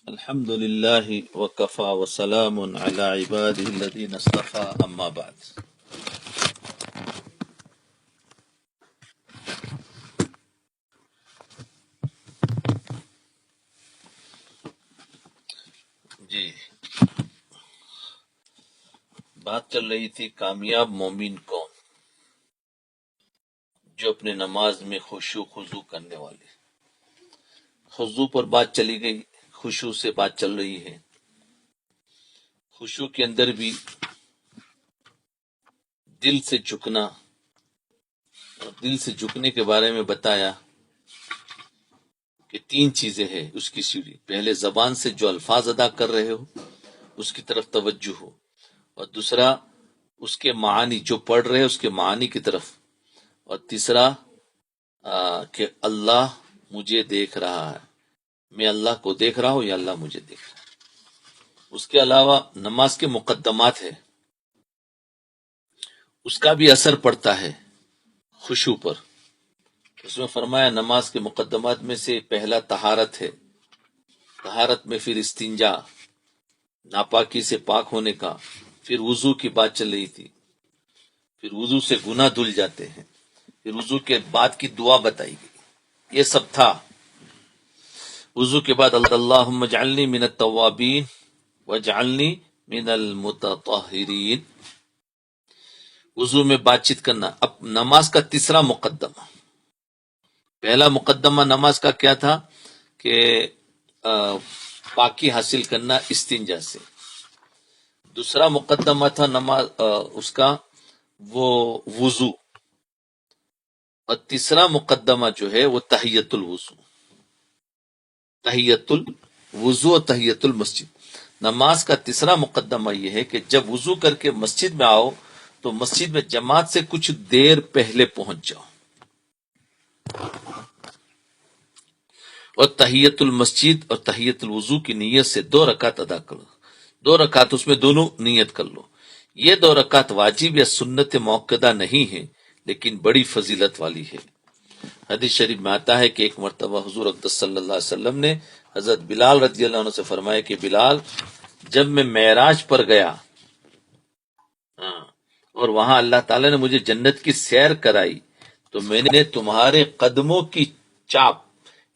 الحمد لله وكفى وسلام على عباده الذين اصطفى أما بعد. جی، بات چل رہی تھی کامیاب مومن کون، جو اپنے نماز میں خشوع خضوع کرنے والے. خضوع پر بات چلی گئی، خشوع سے بات چل رہی ہے. خشوع کے اندر بھی دل سے جھکنا، اور دل سے جھکنے کے بارے میں بتایا کہ تین چیزیں ہیں اس کی سیڑھی. پہلے زبان سے جو الفاظ ادا کر رہے ہو اس کی طرف توجہ ہو، اور دوسرا اس کے معانی جو پڑھ رہے اس کے معانی کی طرف، اور تیسرا کہ اللہ مجھے دیکھ رہا ہے، میں اللہ کو دیکھ رہا ہوں یا اللہ مجھے دیکھ رہا ہے. اس کے علاوہ نماز کے مقدمات ہے، اس کا بھی اثر پڑتا ہے خشوع پر. اس میں فرمایا نماز کے مقدمات میں سے پہلا طہارت ہے. طہارت میں پھر استنجا، ناپاکی سے پاک ہونے کا، پھر وضو کی بات چل رہی تھی، پھر وضو سے گناہ دھل جاتے ہیں، پھر وضو کے بعد کی دعا بتائی گئی. یہ سب تھا. وضو کے بعد اللہم اجعلنی من التوابین واجعلنی من المتطہرین. وضو میں بات چیت کرنا. اب نماز کا تیسرا مقدمہ. پہلا مقدمہ نماز کا کیا تھا کہ پاکی حاصل کرنا استنجا سے. دوسرا مقدمہ تھا نماز اس کا وہ وضو، اور تیسرا مقدمہ جو ہے وہ تحیت الوضو. تحیت الوضو اور تحیت المسجد. نماز کا تیسرا مقدمہ یہ ہے کہ جب وضو کر کے مسجد میں آؤ تو مسجد میں جماعت سے کچھ دیر پہلے پہنچ جاؤ، اور تحیت المسجد اور تحیت الوضو کی نیت سے 2 رکعت ادا کرو. 2 رکعت اس میں دونوں نیت کر لو. یہ 2 رکعت واجب یا سنت موقدہ نہیں ہے، لیکن بڑی فضیلت والی ہے. حدیث شریف میں آتا ہے کہ ایک مرتبہ حضور اقدس صلی اللہ علیہ وسلم نے حضرت بلال رضی اللہ عنہ سے فرمایا کہ بلال، جب میں معراج پر گیا اور وہاں اللہ تعالی نے مجھے جنت کی سیر کرائی تو میں نے تمہارے قدموں کی چاپ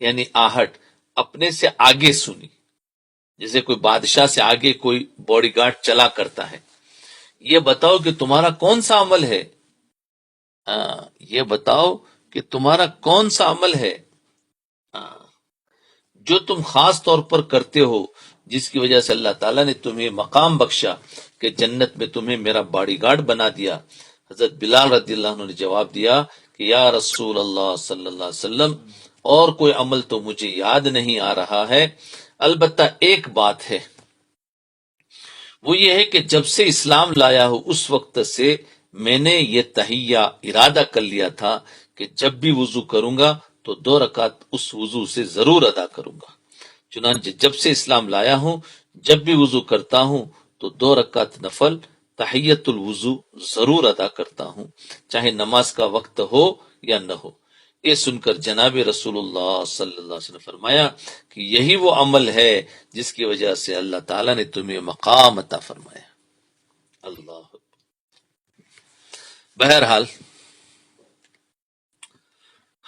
یعنی آہٹ اپنے سے آگے سنی، جیسے کوئی بادشاہ سے آگے کوئی باڈی گارڈ چلا کرتا ہے. یہ بتاؤ کہ تمہارا کون سا عمل ہے، یہ بتاؤ کہ تمہارا کون سا عمل ہے جو تم خاص طور پر کرتے ہو، جس کی وجہ سے اللہ تعالیٰ نے تمہیں مقام بخشا کہ جنت میں تمہیں میرا باڈی گارڈ بنا دیا. حضرت بلال رضی اللہ عنہ نے جواب دیا کہ یا رسول اللہ صلی اللہ علیہ وسلم، اور کوئی عمل تو مجھے یاد نہیں آ رہا ہے، البتہ ایک بات ہے، وہ یہ ہے کہ جب سے اسلام لایا ہو اس وقت سے میں نے یہ تحیہ ارادہ کر لیا تھا کہ جب بھی وضو کروں گا تو 2 رکعت اس وضو سے ضرور ادا کروں گا. چنانچہ جب سے اسلام لایا ہوں جب بھی وضو کرتا ہوں تو 2 رکعت نفل تحیت الوضو ضرور ادا کرتا ہوں، چاہے نماز کا وقت ہو یا نہ ہو. یہ سن کر جناب رسول اللہ صلی اللہ علیہ وسلم نے فرمایا کہ یہی وہ عمل ہے جس کی وجہ سے اللہ تعالیٰ نے تمہیں مقام عطا فرمایا. اللہ. بہرحال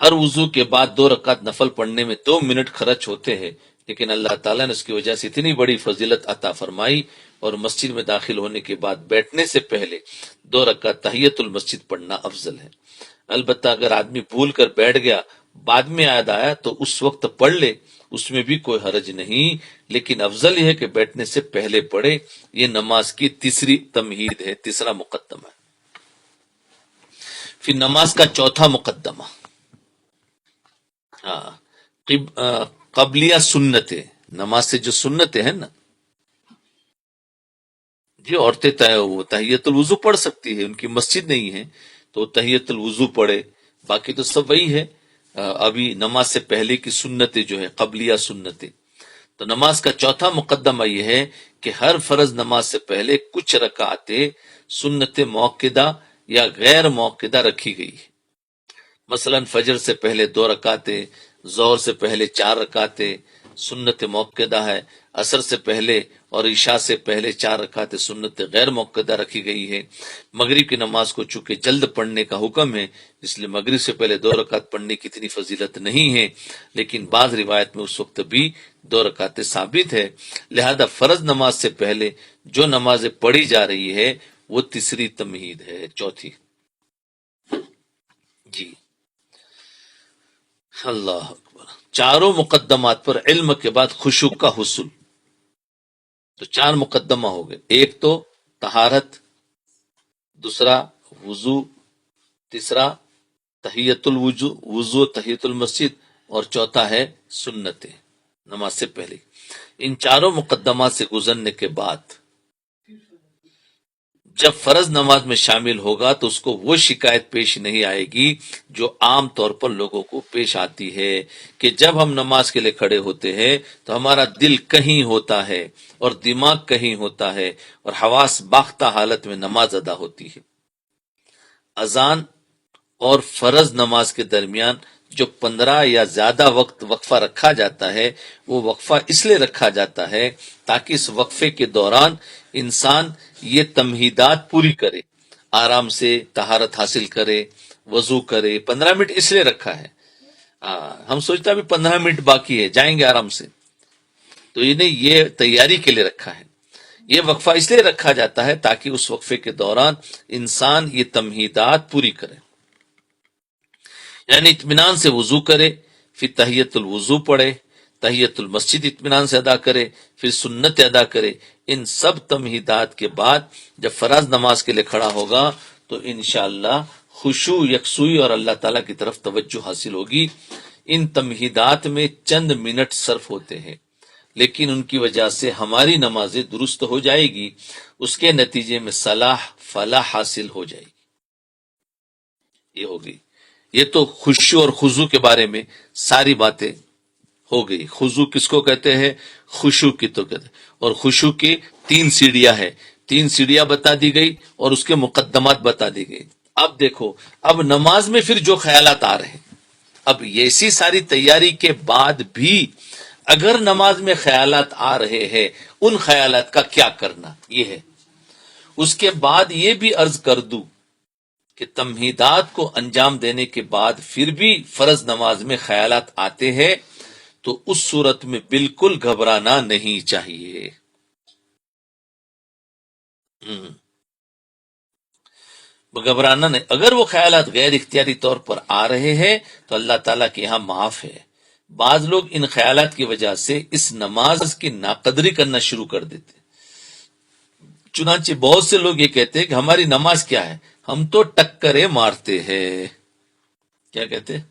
ہر وضو کے بعد 2 رکعت نفل پڑھنے میں 2 منٹ خرچ ہوتے ہیں، لیکن اللہ تعالیٰ نے اس کی وجہ سے اتنی بڑی فضیلت عطا فرمائی. اور مسجد میں داخل ہونے کے بعد بیٹھنے سے پہلے 2 رکعت تحیت المسجد پڑھنا افضل ہے. البتہ اگر آدمی بھول کر بیٹھ گیا بعد میں یاد آیا تو اس وقت پڑھ لے، اس میں بھی کوئی حرج نہیں، لیکن افضل یہ ہے کہ بیٹھنے سے پہلے پڑھے. یہ نماز کی تیسری تمہید ہے، تیسرا مقدمہ ہے. پھر نماز کا چوتھا مقدمہ قبلیہ سنتیں. نماز سے جو سنتیں ہیں نا جی، عورتیں وہ تحیت الوضو پڑھ سکتی ہے، ان کی مسجد نہیں ہے تو تحیت الوضو پڑھے، باقی تو سب وہی ہے. ابھی نماز سے پہلے کی سنتیں جو ہے قبلیہ سنتیں. تو نماز کا چوتھا مقدمہ یہ ہے کہ ہر فرض نماز سے پہلے کچھ رکعتیں سنت موقدہ یا غیر موقدہ رکھی گئی. مثلا فجر سے پہلے 2 رکعتیں، ظہر سے پہلے 4 رکعتیں، سنت موقدہ ہے، عصر سے پہلے اور عشاء سے پہلے 4 رکعت سنت غیر موقدہ رکھی گئی ہے۔ مغرب کی نماز کو چونکہ جلد پڑھنے کا حکم ہے، اس لیے مغرب سے پہلے 2 رکعت پڑھنے کی اتنی فضیلت نہیں ہے، لیکن بعض روایت میں اس وقت بھی 2 رکعتیں ثابت ہے۔ لہذا فرض نماز سے پہلے جو نمازیں پڑھی جا رہی ہے وہ تیسری تمہید ہے، چوتھی۔ جی اللہ اکبر۔ چاروں مقدمات پر علم کے بعد خشوع کا حصول، تو 4 مقدمہ ہو گئے، ایک تو طہارت، دوسرا وضو، تیسرا تحیت وضو تحیت المسجد، اور چوتھا ہے سنت نماز سے پہلے۔ ان چاروں مقدمات سے گزرنے کے بعد جب فرض نماز میں شامل ہوگا تو اس کو وہ شکایت پیش نہیں آئے گی جو عام طور پر لوگوں کو پیش آتی ہے کہ جب ہم نماز کے لیے کھڑے ہوتے ہیں تو ہمارا دل کہیں ہوتا ہے اور دماغ کہیں ہوتا ہے اور حواس باختہ حالت میں نماز ادا ہوتی ہے۔ اذان اور فرض نماز کے درمیان جو 15 یا زیادہ وقت وقفہ رکھا جاتا ہے، وہ وقفہ اس لیے رکھا جاتا ہے تاکہ اس وقفے کے دوران انسان یہ تمہیدات پوری کرے، آرام سے طہارت حاصل کرے، وضو کرے۔ 15 منٹ اس لیے رکھا ہے، ہم سوچتا بھی 15 منٹ باقی ہے جائیں گے آرام سے، تو انہیں یہ تیاری کے لیے رکھا ہے۔ یہ وقفہ اس لیے رکھا جاتا ہے تاکہ اس وقفے کے دوران انسان یہ تمہیدات پوری کرے، یعنی اطمینان سے وضو کرے، پھر تحیت الوضو پڑھے، تحیت المسجد اطمینان سے ادا کرے، پھر سنت ادا کرے۔ ان سب تمہیدات کے بعد جب فرض نماز کے لیے کھڑا ہوگا تو انشاءاللہ خشوع، یکسوئی اور اللہ تعالیٰ کی طرف توجہ حاصل ہوگی۔ ان تمہیدات میں چند منٹ صرف ہوتے ہیں، لیکن ان کی وجہ سے ہماری نمازیں درست ہو جائے گی، اس کے نتیجے میں صلاح فلاح حاصل ہو جائے گی۔ یہ ہوگی، یہ تو خشوع اور خضوع کے بارے میں ساری باتیں ہو گئی۔ خضوع کس کو کہتے ہیں؟ خشوع کی تو کہتے ہیں، اور خشوع کی 3 سیڑھیاں ہیں، 3 سیڑھیاں بتا دی گئی اور اس کے مقدمات بتا دی گئی۔ اب دیکھو، اب نماز میں پھر جو خیالات آ رہے ہیں، اب ایسی ساری تیاری کے بعد بھی اگر نماز میں خیالات آ رہے ہیں، ان خیالات کا کیا کرنا، یہ ہے۔ اس کے بعد یہ بھی عرض کر دوں کہ تمہیدات کو انجام دینے کے بعد پھر بھی فرض نماز میں خیالات آتے ہیں تو اس صورت میں بالکل گھبرانا نہیں چاہیے۔ گھبرانا نہیں، اگر وہ خیالات غیر اختیاری طور پر آ رہے ہیں تو اللہ تعالیٰ کے یہاں معاف ہے۔ بعض لوگ ان خیالات کی وجہ سے اس نماز کی ناقدری کرنا شروع کر دیتے، چنانچہ بہت سے لوگ یہ کہتے ہیں کہ ہماری نماز کیا ہے، ہم تو ٹکریں مارتے ہیں۔ کیا کہتے ہیں؟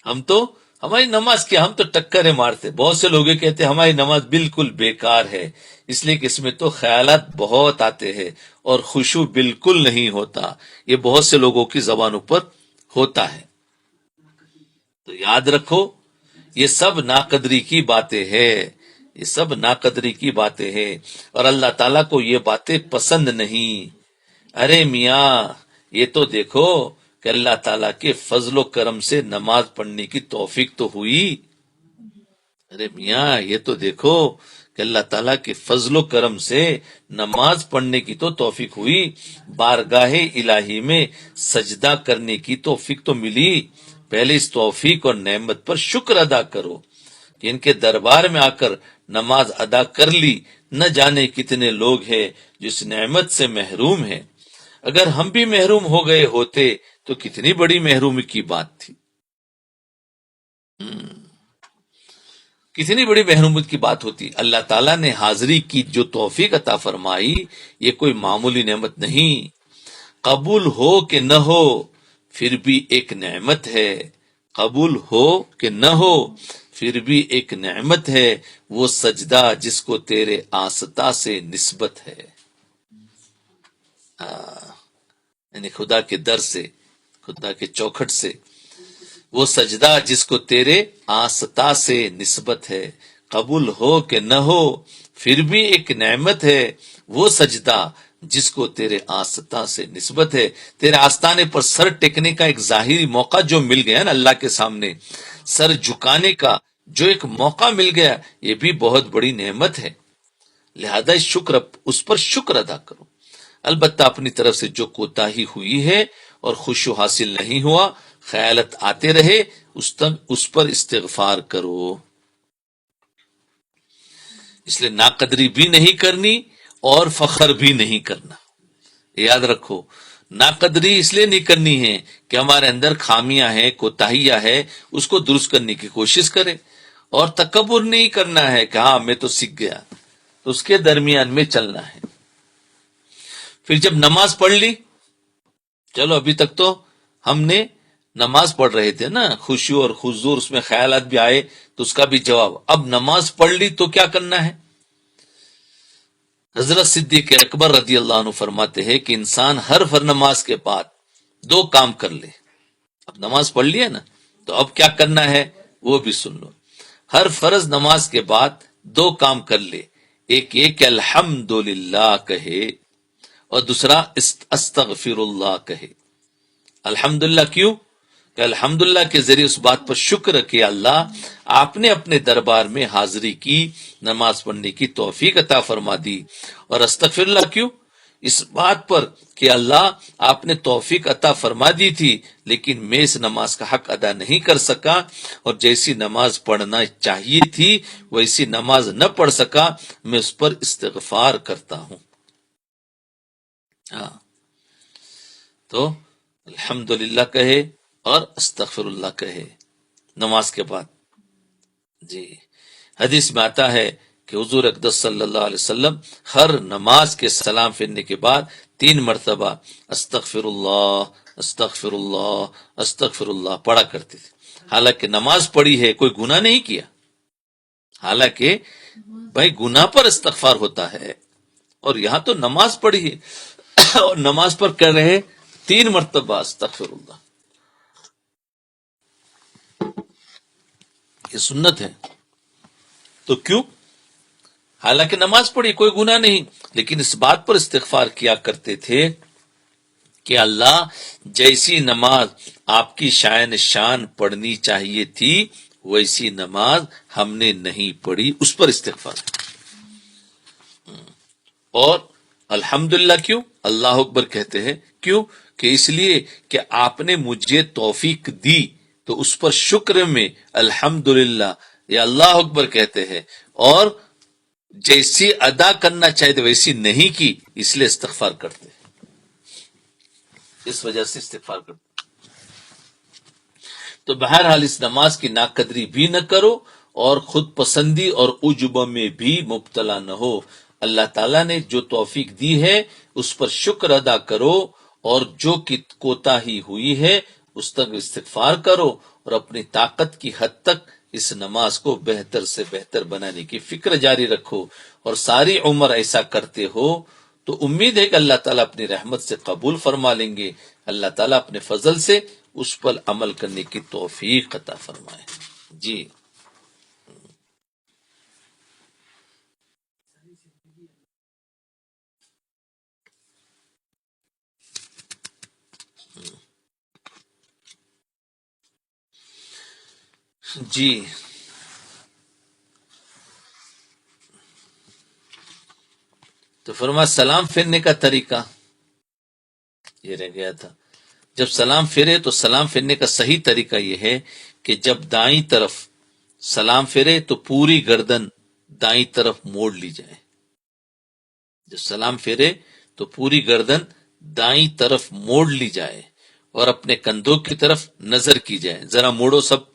ہم تو ہماری نماز کیا، ہم تو ٹکریں مارتے۔ بہت سے لوگ یہ کہتے ہیں ہماری نماز بالکل بیکار ہے، اس لیے کہ اس میں تو خیالات بہت آتے ہیں اور خشوع بالکل نہیں ہوتا۔ یہ بہت سے لوگوں کی زبانوں پر ہوتا ہے۔ تو یاد رکھو، یہ سب ناقدری کی باتیں ہیں، یہ سب ناقدری کی باتیں ہیں، اور اللہ تعالیٰ کو یہ باتیں پسند نہیں۔ ارے میاں، یہ تو دیکھو کہ اللہ تعالیٰ کے فضل و کرم سے نماز پڑھنے کی توفیق تو ہوئی۔ ارے میاں، یہ تو دیکھو کہ اللہ تعالیٰ کے فضل و کرم سے نماز پڑھنے کی تو توفیق ہوئی، بارگاہ الہی میں سجدہ کرنے کی توفیق تو ملی۔ پہلے اس توفیق اور نعمت پر شکر ادا کرو کہ ان کے دربار میں آ کر نماز ادا کر لی۔ نہ جانے کتنے لوگ ہیں جو اس نعمت سے محروم ہیں۔ اگر ہم بھی محروم ہو گئے ہوتے تو کتنی بڑی محرومی کی بات تھی، کتنی بڑی محرومیت کی بات ہوتی۔ اللہ تعالیٰ نے حاضری کی جو توفیق عطا فرمائی، یہ کوئی معمولی نعمت نہیں۔ قبول ہو کہ نہ ہو پھر بھی ایک نعمت ہے، قبول ہو کہ نہ ہو پھر بھی ایک نعمت ہے، وہ سجدہ جس کو تیرے آستا سے نسبت ہے۔ یعنی خدا کے در سے، خدا کے چوکھٹ سے، وہ سجدہ جس کو تیرے آستا سے نسبت ہے، قبول ہو کہ نہ ہو پھر بھی ایک نعمت ہے، وہ سجدہ جس کو تیرے آستا سے نسبت ہے۔ تیرے آستانے پر سر ٹیکنے کا ایک ظاہری موقع جو مل گیا نا اللہ کے سامنے، سر جھکانے کا جو ایک موقع مل گیا یہ بھی بہت بڑی نعمت ہے، لہذا اس پر شکر ادا کرو۔ البتہ اپنی طرف سے جو کوتاہی ہوئی ہے اور خشوع حاصل نہیں ہوا، خیالت آتے رہے، اس پر استغفار کرو۔ اس لیے ناقدری بھی نہیں کرنی اور فخر بھی نہیں کرنا۔ یاد رکھو، ناقدری اس لیے نہیں کرنی ہے کہ ہمارے اندر خامیاں ہیں، کوتاہیاں ہے، اس کو درست کرنے کی کوشش کرے، اور تکبر نہیں کرنا ہے کہ ہاں میں تو سیکھ گیا، تو اس کے درمیان میں چلنا ہے۔ پھر جب نماز پڑھ لی، چلو ابھی تک تو ہم نے نماز پڑھ رہے تھے نا، خشوع اور حضور اس میں خیالات بھی آئے تو اس کا بھی جواب۔ اب نماز پڑھ لی تو کیا کرنا ہے؟ حضرت صدیق اکبر رضی اللہ عنہ فرماتے ہیں کہ انسان ہر نماز کے بعد 2 کام کر لے۔ اب نماز پڑھ لیا نا، تو اب کیا کرنا ہے وہ بھی سن لو۔ ہر فرض نماز کے بعد 2 کام کر لے، ایک یہ کہ الحمدللہ کہے، اور دوسرا استغفر اللہ کہے۔ الحمدللہ کیوں؟ کہ الحمدللہ کے ذریعے اس بات پر شکر کہ اللہ آپ نے اپنے دربار میں حاضری کی، نماز پڑھنے کی توفیق عطا فرما دی۔ اور استغفر اللہ کیوں؟ اس بات پر کہ اللہ آپ نے توفیق عطا فرما دی تھی لیکن میں اس نماز کا حق ادا نہیں کر سکا، اور جیسی نماز پڑھنا چاہیے تھی ویسی نماز نہ پڑھ سکا، میں اس پر استغفار کرتا ہوں۔ ہاں، تو الحمدللہ کہے اور استغفر اللہ کہے نماز کے بعد۔ جی، حدیث میں آتا ہے کہ حضور اقدس صلی اللہ علیہ وسلم ہر نماز کے سلام پھیرنے کے بعد 3 مرتبہ استغفر اللہ استغفر اللہ استغفر اللہ پڑھا کرتے تھے۔ حالانکہ نماز پڑھی ہے، کوئی گناہ نہیں کیا، حالانکہ بھائی گناہ پر استغفار ہوتا ہے، اور یہاں تو نماز پڑھی ہے اور نماز پر کر رہے 3 مرتبہ استغفر اللہ۔ یہ سنت ہے، تو کیوں؟ حالانکہ نماز پڑھی، کوئی گناہ نہیں، لیکن اس بات پر استغفار کیا کرتے تھے کہ اللہ جیسی نماز آپ کی شان پڑھنی چاہیے تھی ویسی نماز ہم نے نہیں پڑھی، اس پر استغفار۔ اور الحمدللہ کیوں؟ اللہ اکبر کہتے ہیں، کیوں؟ کہ اس لیے کہ آپ نے مجھے توفیق دی، تو اس پر شکر میں الحمدللہ یا اللہ اکبر کہتے ہیں، اور جیسی ادا کرنا چاہیے ویسی نہیں کی، اس لیے استغفار کرتے ہیں، اس وجہ سے استغفار کرتے ہیں۔ تو بہرحال اس نماز کی ناقدری بھی نہ کرو اور خود پسندی اور عجب میں بھی مبتلا نہ ہو۔ اللہ تعالیٰ نے جو توفیق دی ہے اس پر شکر ادا کرو، اور جو کوتاہی ہوئی ہے اس تک استغفار کرو، اور اپنی طاقت کی حد تک اس نماز کو بہتر سے بہتر بنانے کی فکر جاری رکھو، اور ساری عمر ایسا کرتے ہو تو امید ہے کہ اللہ تعالیٰ اپنی رحمت سے قبول فرما لیں گے۔ اللہ تعالیٰ اپنے فضل سے اس پر عمل کرنے کی توفیق عطا فرمائے۔ جی، جی، تو فرما سلام پھیرنے کا طریقہ یہ رہ گیا تھا۔ جب سلام پھیرے تو سلام پھیرنے کا صحیح طریقہ یہ ہے کہ جب دائیں طرف سلام پھیرے تو پوری گردن دائیں طرف موڑ لی جائے۔ جب سلام پھیرے تو پوری گردن دائیں طرف موڑ لی جائے، اور اپنے کندھوں کی طرف نظر کی جائے۔ ذرا موڑو، سب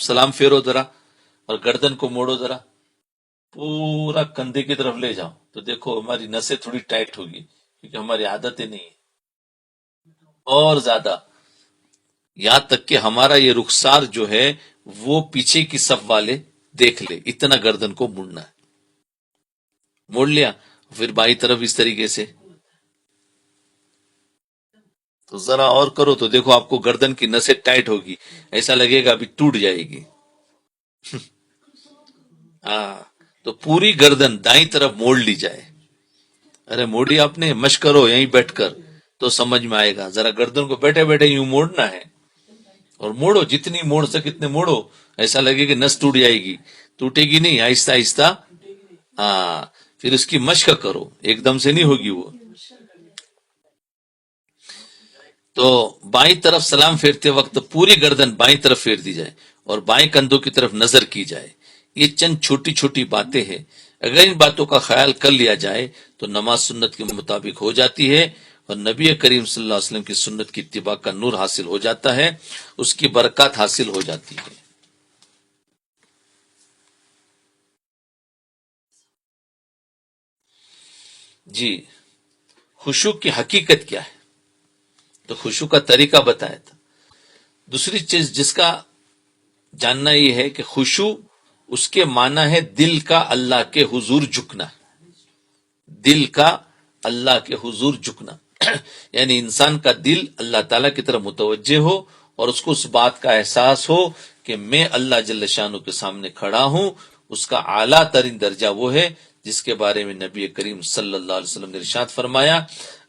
سلام پھیرو ذرا، اور گردن کو موڑو ذرا، پورا کندھے کی طرف لے جاؤ، تو دیکھو ہماری نسیں تھوڑی ٹائٹ ہوگی، کیونکہ ہماری عادتیں نہیں ہیں۔ اور زیادہ، یہاں تک کہ ہمارا یہ رخسار جو ہے وہ پیچھے کی صف والے دیکھ لے، اتنا گردن کو موڑنا ہے۔ موڑ لیا، پھر بائیں طرف اس طریقے سے، تو ذرا اور کرو تو دیکھو آپ کو گردن کی نسیں ٹائٹ ہوگی، ایسا لگے گا ابھی ٹوٹ جائے گی۔ ہاں، تو پوری گردن دائیں طرف موڑ لی جائے۔ ارے موڑی آپ نے، مشق کرو یہیں بیٹھ کر تو سمجھ میں آئے گا۔ ذرا گردن کو بیٹھے بیٹھے یوں موڑنا ہے، اور موڑو، جتنی موڑ سکے اتنے موڑو، ایسا لگے کہ نس ٹوٹ جائے گی، ٹوٹے گی نہیں، آہستہ آہستہ. ہاں، پھر اس کی مشق کرو، ایک دم سے نہیں ہوگی وہ. تو بائیں طرف سلام پھیرتے وقت پوری گردن بائیں طرف پھیر دی جائے اور بائیں کندھوں کی طرف نظر کی جائے. یہ چند چھوٹی چھوٹی باتیں ہیں، اگر ان باتوں کا خیال کر لیا جائے تو نماز سنت کے مطابق ہو جاتی ہے اور نبی کریم صلی اللہ علیہ وسلم کی سنت کی اتباع کا نور حاصل ہو جاتا ہے، اس کی برکات حاصل ہو جاتی ہے. جی، خشوع کی حقیقت کیا ہے؟ تو خشوع کا طریقہ بتایا تھا. دوسری چیز جس کا جاننا یہ ہے کہ خشوع اس کے معنی ہے دل کا اللہ کے حضور جھکنا. دل کا اللہ کے حضور جھکنا یعنی انسان کا دل اللہ تعالیٰ کی طرف متوجہ ہو اور اس کو اس بات کا احساس ہو کہ میں اللہ جل شانہ کے سامنے کھڑا ہوں. اس کا اعلیٰ ترین درجہ وہ ہے جس کے بارے میں نبی کریم صلی اللہ علیہ وسلم نے ارشاد فرمایا،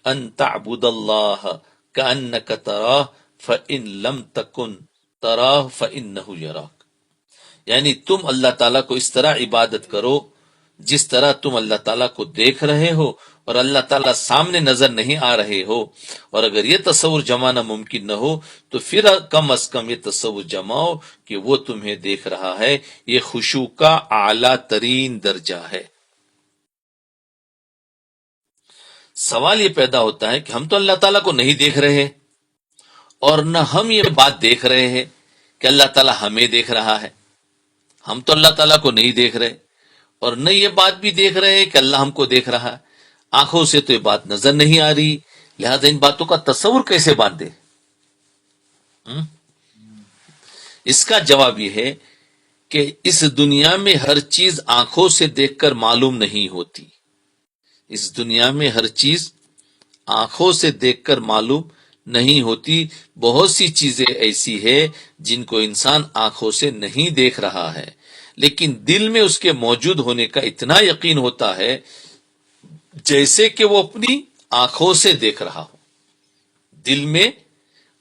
ان تعبد اللہ کأنک تراہ فإن لم تکن تراہ فإنہ یراک. یعنی تم اللہ تعالیٰ کو اس طرح عبادت کرو جس طرح تم اللہ تعالیٰ کو دیکھ رہے ہو اور اللہ تعالیٰ سامنے نظر نہیں آ رہے ہو. اور اگر یہ تصور جمانا ممکن نہ ہو تو پھر کم از کم یہ تصور جماؤ کہ وہ تمہیں دیکھ رہا ہے. یہ خشوع کا اعلیٰ ترین درجہ ہے. سوال یہ پیدا ہوتا ہے کہ ہم تو اللہ تعالیٰ کو نہیں دیکھ رہے اور نہ ہم یہ بات دیکھ رہے ہیں کہ اللہ تعالیٰ ہمیں دیکھ رہا ہے. ہم تو اللہ تعالیٰ کو نہیں دیکھ رہے اور نہ یہ بات بھی دیکھ رہے ہیں کہ اللہ ہم کو دیکھ رہا ہے. آنکھوں سے تو یہ بات نظر نہیں آ رہی، لہذا ان باتوں کا تصور کیسے باندھے؟ اس کا جواب یہ ہے کہ اس دنیا میں ہر چیز آنکھوں سے دیکھ کر معلوم نہیں ہوتی. اس دنیا میں ہر چیز آنکھوں سے دیکھ کر معلوم نہیں ہوتی. بہت سی چیزیں ایسی ہے جن کو انسان آنکھوں سے نہیں دیکھ رہا ہے لیکن دل میں اس کے موجود ہونے کا اتنا یقین ہوتا ہے جیسے کہ وہ اپنی آنکھوں سے دیکھ رہا ہو. دل میں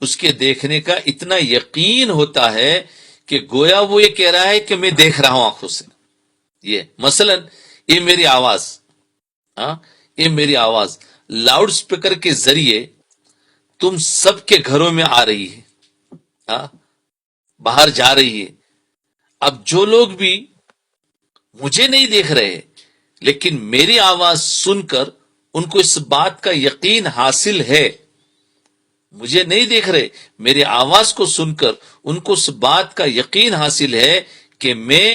اس کے دیکھنے کا اتنا یقین ہوتا ہے کہ گویا وہ یہ کہہ رہا ہے کہ میں دیکھ رہا ہوں آنکھوں سے. یہ مثلا یہ میری آواز، یہ میری آواز لاؤڈ سپیکر کے ذریعے تم سب کے گھروں میں آ رہی ہے، باہر جا رہی ہے. اب جو لوگ بھی مجھے نہیں دیکھ رہے لیکن میری آواز سن کر ان کو اس بات کا یقین حاصل ہے، مجھے نہیں دیکھ رہے، میری آواز کو سن کر ان کو اس بات کا یقین حاصل ہے کہ میں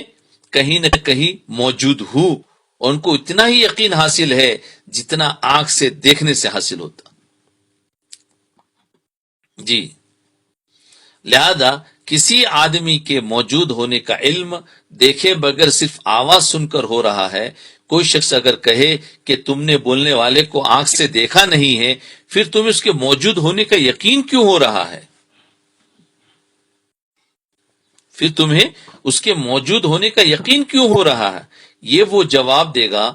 کہیں نہ کہیں موجود ہوں، اور ان کو اتنا ہی یقین حاصل ہے جتنا آنکھ سے دیکھنے سے حاصل ہوتا. جی، لہذا کسی آدمی کے موجود ہونے کا علم دیکھے بغیر صرف آواز سن کر ہو رہا ہے. کوئی شخص اگر کہے کہ تم نے بولنے والے کو آنکھ سے دیکھا نہیں ہے، پھر تمہیں اس کے موجود ہونے کا یقین کیوں ہو رہا ہے؟ پھر تمہیں اس کے موجود ہونے کا یقین کیوں ہو رہا ہے؟ یہ وہ جواب دے گا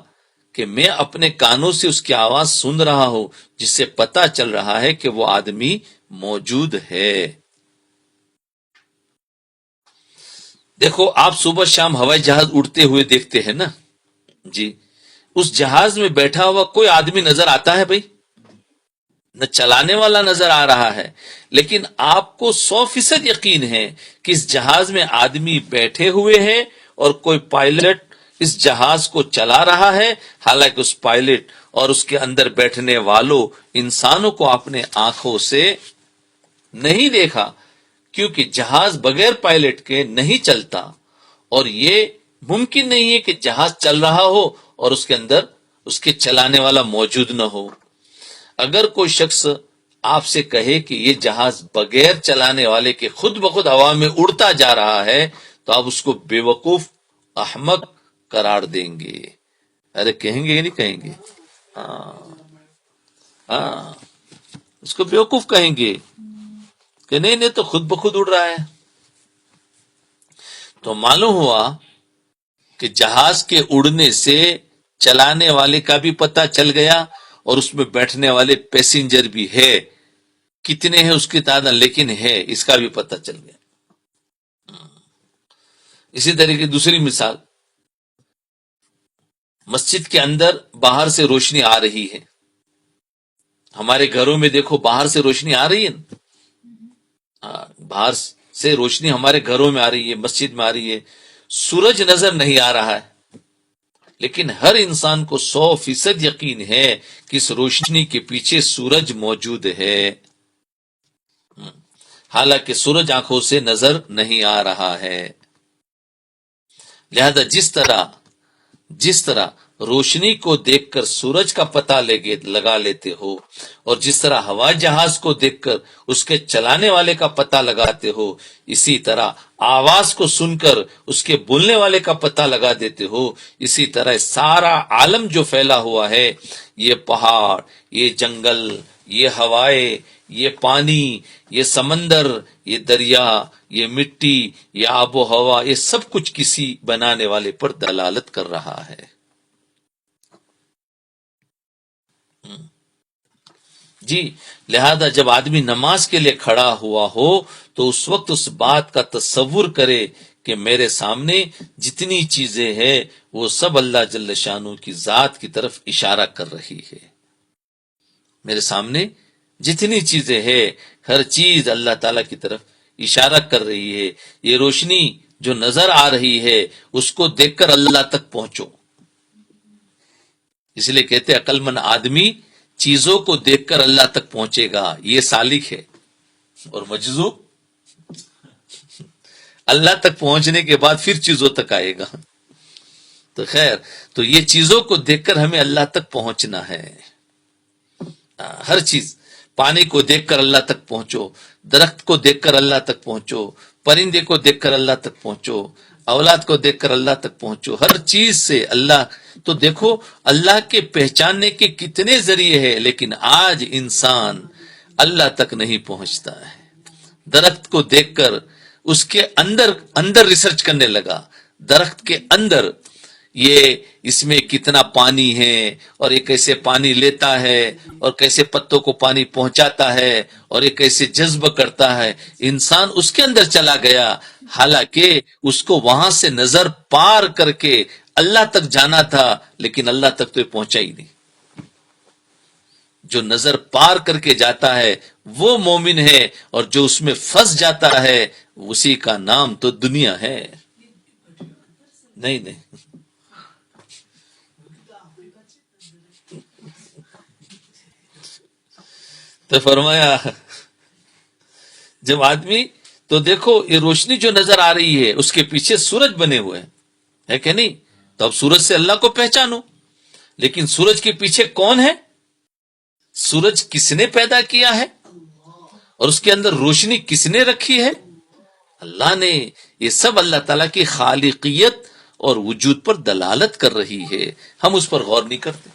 کہ میں اپنے کانوں سے اس کی آواز سن رہا ہوں جس سے پتا چل رہا ہے کہ وہ آدمی موجود ہے. دیکھو، آپ صبح شام ہوائی جہاز اڑتے ہوئے دیکھتے ہیں نا جی، اس جہاز میں بیٹھا ہوا کوئی آدمی نظر آتا ہے بھائی؟ نہ چلانے والا نظر آ رہا ہے، لیکن آپ کو 100% یقین ہے کہ اس جہاز میں آدمی بیٹھے ہوئے ہیں اور کوئی پائلٹ اس جہاز کو چلا رہا ہے. حالانکہ اس پائلٹ اور اس کے اندر بیٹھنے والوں انسانوں کو اپنے آنکھوں سے نہیں دیکھا، کیونکہ جہاز بغیر پائلٹ کے نہیں چلتا اور یہ ممکن نہیں ہے کہ جہاز چل رہا ہو اور اس کے اندر اس کے چلانے والا موجود نہ ہو. اگر کوئی شخص آپ سے کہے کہ یہ جہاز بغیر چلانے والے کے خود بخود ہوا میں اڑتا جا رہا ہے تو آپ اس کو بے وقوف، احمق قرار دیں گے. ارے کہیں گے یا نہیں کہیں گے؟ ہاں، اس کو بے وقوف کہیں گے کہ نہیں تو خود بخود اڑ رہا ہے. تو معلوم ہوا کہ جہاز کے اڑنے سے چلانے والے کا بھی پتہ چل گیا اور اس میں بیٹھنے والے پیسنجر بھی ہے. کتنے ہیں اس کی تعداد، لیکن ہے، اس کا بھی پتہ چل گیا. اسی طرح کی دوسری مثال، مسجد کے اندر باہر سے روشنی آ رہی ہے، ہمارے گھروں میں دیکھو باہر سے روشنی آ رہی ہے نا، باہر سے روشنی ہمارے گھروں میں آ رہی ہے، مسجد میں آ رہی ہے، سورج نظر نہیں آ رہا ہے، لیکن ہر انسان کو 100% یقین ہے کہ اس روشنی کے پیچھے سورج موجود ہے، حالانکہ سورج آنکھوں سے نظر نہیں آ رہا ہے۔ لہذا جس طرح روشنی کو دیکھ کر سورج کا پتہ لگا لیتے ہو، اور جس طرح ہوائی جہاز کو دیکھ کر اس کے چلانے والے کا پتہ لگاتے ہو، اسی طرح آواز کو سن کر اس کے بولنے والے کا پتہ لگا دیتے ہو، اسی طرح سارا عالم جو پھیلا ہوا ہے، یہ پہاڑ، یہ جنگل، یہ ہوائیں، یہ پانی، یہ سمندر، یہ دریا، یہ مٹی، یہ آب و ہوا، یہ سب کچھ کسی بنانے والے پر دلالت کر رہا ہے۔ جی، لہذا جب آدمی نماز کے لیے کھڑا ہوا ہو تو اس وقت اس بات کا تصور کرے کہ میرے سامنے جتنی چیزیں ہیں وہ سب اللہ جل شانہ کی ذات کی طرف اشارہ کر رہی ہے۔ میرے سامنے جتنی چیزیں ہیں ہر چیز اللہ تعالی کی طرف اشارہ کر رہی ہے۔ یہ روشنی جو نظر آ رہی ہے اس کو دیکھ کر اللہ تک پہنچو، اس لیے کہتے عقل مند آدمی چیزوں کو دیکھ کر اللہ تک پہنچے گا، یہ سالک ہے، اور مجذوب اللہ تک پہنچنے کے بعد پھر چیزوں تک آئے گا۔ تو خیر، تو یہ چیزوں کو دیکھ کر ہمیں اللہ تک پہنچنا ہے۔ ہر چیز، پانی کو دیکھ کر اللہ تک پہنچو، درخت کو دیکھ کر اللہ تک پہنچو، پرندے کو دیکھ کر اللہ تک پہنچو، اولاد کو دیکھ کر اللہ تک پہنچو، ہر چیز سے اللہ۔ تو دیکھو اللہ کے پہچاننے کے کتنے ذریعے ہیں، لیکن آج انسان اللہ تک نہیں پہنچتا ہے۔ درخت کو دیکھ کر اس کے اندر ریسرچ کرنے لگا، درخت کے اندر یہ اس میں کتنا پانی ہے، اور یہ کیسے پانی لیتا ہے، اور کیسے پتوں کو پانی پہنچاتا ہے، اور یہ کیسے جذب کرتا ہے۔ انسان اس کے اندر چلا گیا، حالانکہ اس کو وہاں سے نظر پار کر کے اللہ تک جانا تھا، لیکن اللہ تک تو یہ پہنچا ہی نہیں۔ جو نظر پار کر کے جاتا ہے وہ مومن ہے، اور جو اس میں پھنس جاتا ہے اسی کا نام تو دنیا ہے۔ نہیں تو فرمایا جب آدمی، تو دیکھو یہ روشنی جو نظر آ رہی ہے اس کے پیچھے سورج بنے ہوئے ہیں، ہے کہ نہیں؟ تو اب سورج سے اللہ کو پہچانو، لیکن سورج کے پیچھے کون ہے؟ سورج کس نے پیدا کیا ہے، اور اس کے اندر روشنی کس نے رکھی ہے؟ اللہ نے۔ یہ سب اللہ تعالیٰ کی خالقیت اور وجود پر دلالت کر رہی ہے، ہم اس پر غور نہیں کرتے۔